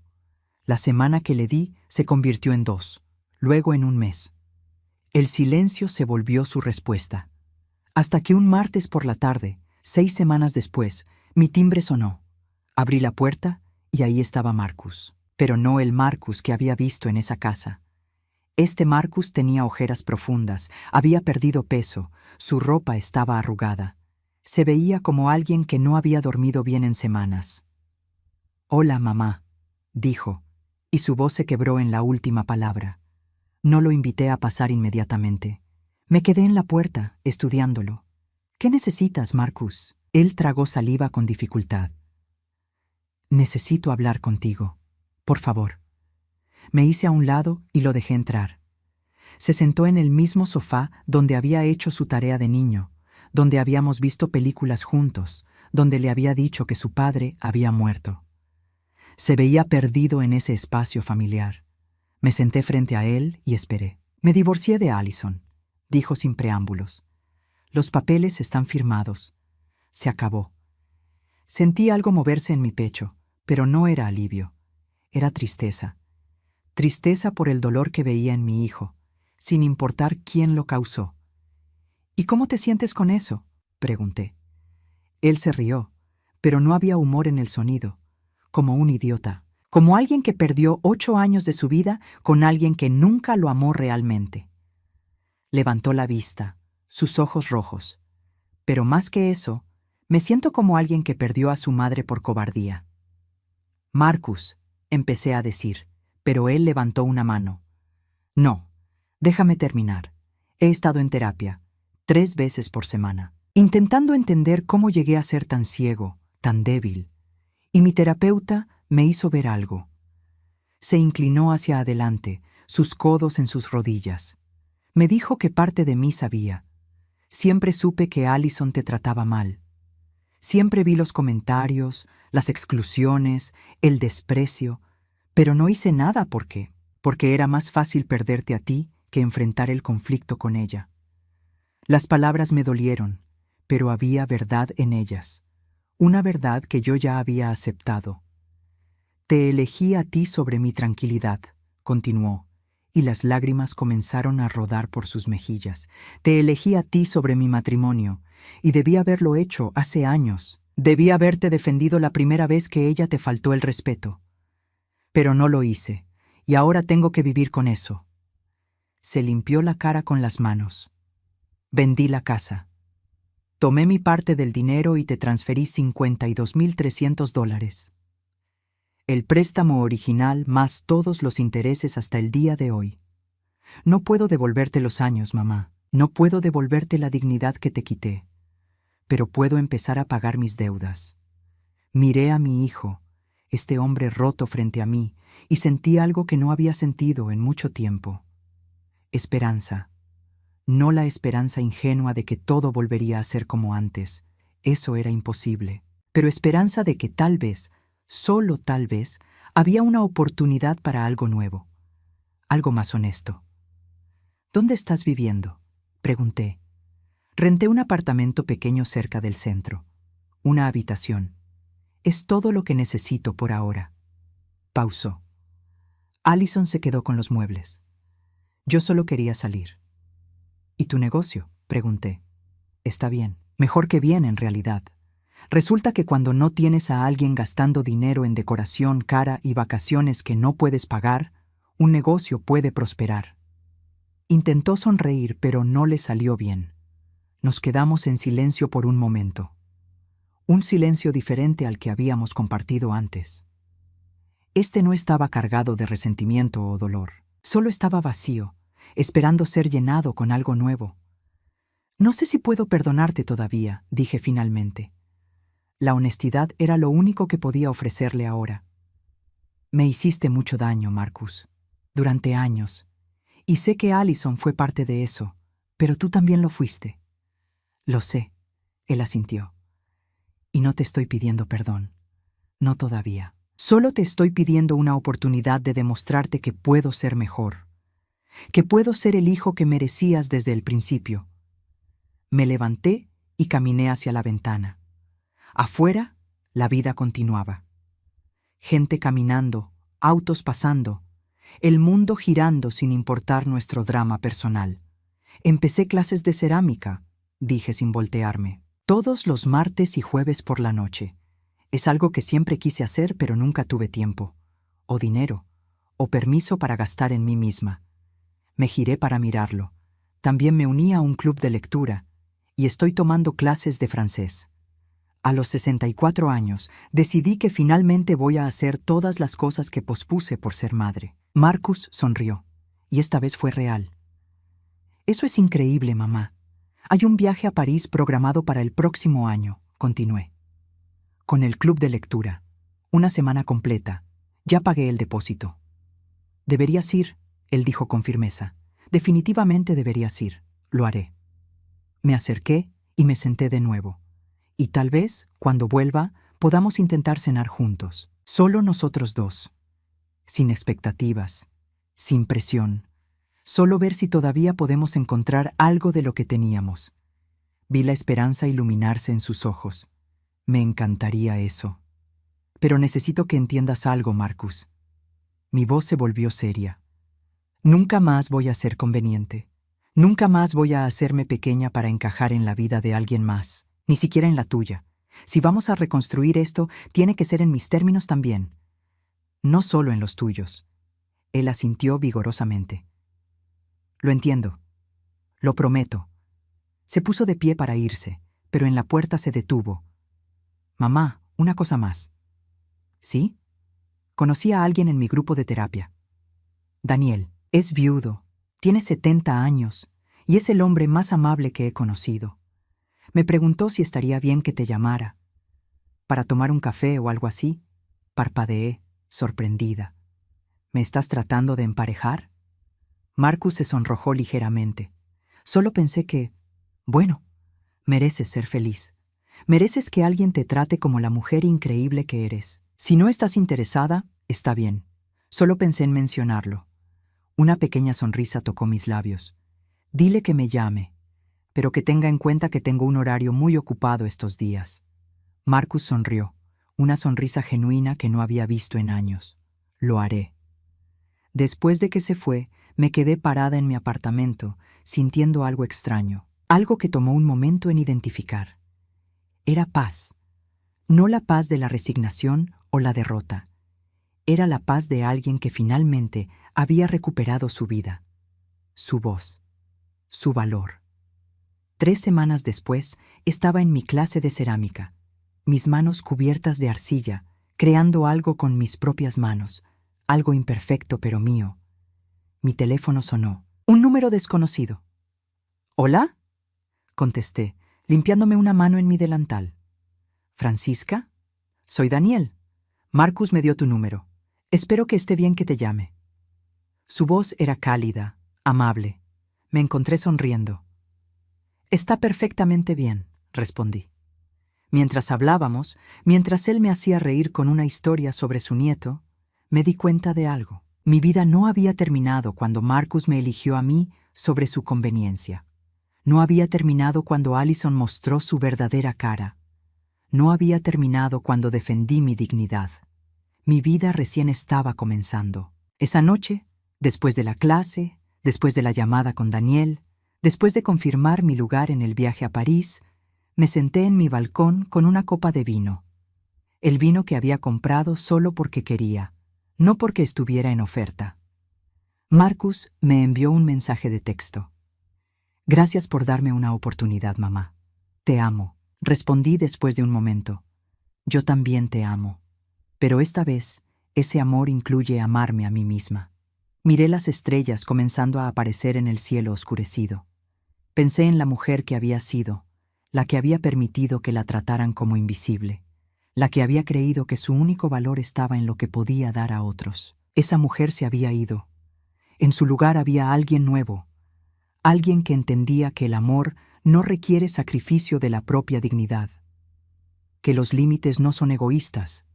La semana que le di se convirtió en 2, luego en un mes. El silencio se volvió su respuesta. Hasta que un martes por la tarde, 6 semanas después, mi timbre sonó. Abrí la puerta y ahí estaba Marcus. Pero no el Marcus que había visto en esa casa. Este Marcus tenía ojeras profundas, había perdido peso, su ropa estaba arrugada. Se veía como alguien que no había dormido bien en semanas. «Hola, mamá», dijo, y su voz se quebró en la última palabra. No lo invité a pasar inmediatamente. Me quedé en la puerta, estudiándolo. «¿Qué necesitas, Marcus?» Él tragó saliva con dificultad. «Necesito hablar contigo. Por favor». Me hice a un lado y lo dejé entrar. Se sentó en el mismo sofá donde había hecho su tarea de niño, donde habíamos visto películas juntos, donde le había dicho que su padre había muerto. Se veía perdido en ese espacio familiar. Me senté frente a él y esperé. «Me divorcié de Allison», dijo sin preámbulos. «Los papeles están firmados. Se acabó». Sentí algo moverse en mi pecho, pero no era alivio. Era tristeza. Tristeza por el dolor que veía en mi hijo, sin importar quién lo causó. «¿Y cómo te sientes con eso?», pregunté. Él se rió, pero no había humor en el sonido, como un idiota, como alguien que perdió 8 años de su vida con alguien que nunca lo amó realmente. Levantó la vista, sus ojos rojos. «Pero más que eso, me siento como alguien que perdió a su madre por cobardía». «Marcus», empecé a decir, pero él levantó una mano. «No, déjame terminar. He estado en terapia, 3 veces por semana, intentando entender cómo llegué a ser tan ciego, tan débil. Y mi terapeuta me hizo ver algo». Se inclinó hacia adelante, sus codos en sus rodillas. Me dijo que parte de mí sabía. «Siempre supe que Allison te trataba mal. Siempre vi los comentarios, las exclusiones, el desprecio, pero no hice nada porque era más fácil perderte a ti que enfrentar el conflicto con ella». Las palabras me dolieron, pero había verdad en ellas, una verdad que yo ya había aceptado. «Te elegí a ti sobre mi tranquilidad», continuó, y las lágrimas comenzaron a rodar por sus mejillas. «Te elegí a ti sobre mi matrimonio, y debí haberlo hecho hace años. Debí haberte defendido la primera vez que ella te faltó el respeto. Pero no lo hice, y ahora tengo que vivir con eso». Se limpió la cara con las manos. «Vendí la casa. Tomé mi parte del dinero y te transferí $52,300. El préstamo original más todos los intereses hasta el día de hoy. No puedo devolverte los años, mamá. No puedo devolverte la dignidad que te quité. Pero puedo empezar a pagar mis deudas». Miré a mi hijo, este hombre roto frente a mí, y sentí algo que no había sentido en mucho tiempo. Esperanza. No la esperanza ingenua de que todo volvería a ser como antes. Eso era imposible. Pero esperanza de que tal vez, solo tal vez, había una oportunidad para algo nuevo. Algo más honesto. «¿Dónde estás viviendo?», pregunté. «Renté un apartamento pequeño cerca del centro. Una habitación. Es todo lo que necesito por ahora». Pausó. Allison se quedó con los muebles. Yo solo quería salir. «¿Y tu negocio?», pregunté. «Está bien. Mejor que bien, en realidad. Resulta que cuando no tienes a alguien gastando dinero en decoración cara y vacaciones que no puedes pagar, un negocio puede prosperar». Intentó sonreír, pero no le salió bien. Nos quedamos en silencio por un momento. Un silencio diferente al que habíamos compartido antes. Este no estaba cargado de resentimiento o dolor. Solo estaba vacío, esperando ser llenado con algo nuevo. «No sé si puedo perdonarte todavía», dije finalmente. La honestidad era lo único que podía ofrecerle ahora. «Me hiciste mucho daño, Marcus, durante años, y sé que Allison fue parte de eso, pero tú también lo fuiste». «Lo sé», él asintió. Y no te estoy pidiendo perdón. No todavía. Solo te estoy pidiendo una oportunidad de demostrarte que puedo ser mejor, que puedo ser el hijo que merecías desde el principio. Me levanté y caminé hacia la ventana. Afuera, la vida continuaba. Gente caminando, autos pasando, el mundo girando sin importar nuestro drama personal. Empecé clases de cerámica, dije sin voltearme, todos los martes y jueves por la noche. Es algo que siempre quise hacer, pero nunca tuve tiempo, o dinero, o permiso para gastar en mí misma. Me giré para mirarlo. También me uní a un club de lectura, y estoy tomando clases de francés. A los 64 años, decidí que finalmente voy a hacer todas las cosas que pospuse por ser madre. Marcus sonrió, y esta vez fue real. Eso es increíble, mamá. Hay un viaje a París programado para el próximo año, continué. Con el club de lectura. Una semana completa. Ya pagué el depósito. Deberías ir, él dijo con firmeza. Definitivamente deberías ir. Lo haré. Me acerqué y me senté de nuevo. Y tal vez, cuando vuelva, podamos intentar cenar juntos. Solo nosotros dos. Sin expectativas. Sin presión. Solo ver si todavía podemos encontrar algo de lo que teníamos. Vi la esperanza iluminarse en sus ojos. Me encantaría eso. Pero necesito que entiendas algo, Marcus. Mi voz se volvió seria. Nunca más voy a ser conveniente. Nunca más voy a hacerme pequeña para encajar en la vida de alguien más, ni siquiera en la tuya. Si vamos a reconstruir esto, tiene que ser en mis términos también. No solo en los tuyos. Él asintió vigorosamente. Lo entiendo. Lo prometo. Se puso de pie para irse, pero en la puerta se detuvo. Mamá, una cosa más. ¿Sí? Conocí a alguien en mi grupo de terapia. Daniel, es viudo, tiene 70 años y es el hombre más amable que he conocido. Me preguntó si estaría bien que te llamara. ¿Para tomar un café o algo así? Parpadeé, sorprendida. ¿Me estás tratando de emparejar? Marcus se sonrojó ligeramente. Solo pensé que, bueno, mereces ser feliz. Mereces que alguien te trate como la mujer increíble que eres. Si no estás interesada, está bien. Solo pensé en mencionarlo. Una pequeña sonrisa tocó mis labios. Dile que me llame, pero que tenga en cuenta que tengo un horario muy ocupado estos días. Marcus sonrió, una sonrisa genuina que no había visto en años. Lo haré. Después de que se fue, me quedé parada en mi apartamento, sintiendo algo extraño, algo que tomó un momento en identificar. Era paz. No la paz de la resignación o la derrota. Era la paz de alguien que finalmente había recuperado su vida, su voz, su valor. 3 semanas después, estaba en mi clase de cerámica, mis manos cubiertas de arcilla, creando algo con mis propias manos, algo imperfecto pero mío. Mi teléfono sonó. Un número desconocido. ¿Hola? Contesté, limpiándome una mano en mi delantal. ¿Francisca? Soy Daniel. Marcus me dio tu número. Espero que esté bien que te llame. Su voz era cálida, amable. Me encontré sonriendo. Está perfectamente bien, respondí. Mientras hablábamos, mientras él me hacía reír con una historia sobre su nieto, me di cuenta de algo. Mi vida no había terminado cuando Marcus me eligió a mí sobre su conveniencia. No había terminado cuando Allison mostró su verdadera cara. No había terminado cuando defendí mi dignidad. Mi vida recién estaba comenzando. Esa noche, después de la clase, después de la llamada con Daniel, después de confirmar mi lugar en el viaje a París, me senté en mi balcón con una copa de vino. El vino que había comprado solo porque quería, no porque estuviera en oferta. Marcus me envió un mensaje de texto. Gracias por darme una oportunidad, mamá. Te amo, respondí después de un momento. Yo también te amo. Pero esta vez, ese amor incluye amarme a mí misma. Miré las estrellas comenzando a aparecer en el cielo oscurecido. Pensé en la mujer que había sido, la que había permitido que la trataran como invisible, la que había creído que su único valor estaba en lo que podía dar a otros. Esa mujer se había ido. En su lugar había alguien nuevo, alguien que entendía que el amor no requiere sacrificio de la propia dignidad. que los límites no son egoístas,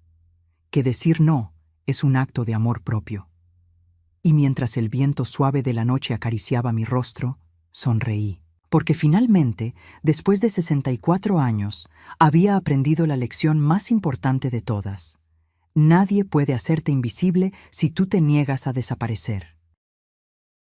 que decir no es un acto de amor propio. Y mientras el viento suave de la noche acariciaba mi rostro, sonreí, porque finalmente, después de 64 años, había aprendido la lección más importante de todas. Nadie puede hacerte invisible si tú te niegas a desaparecer.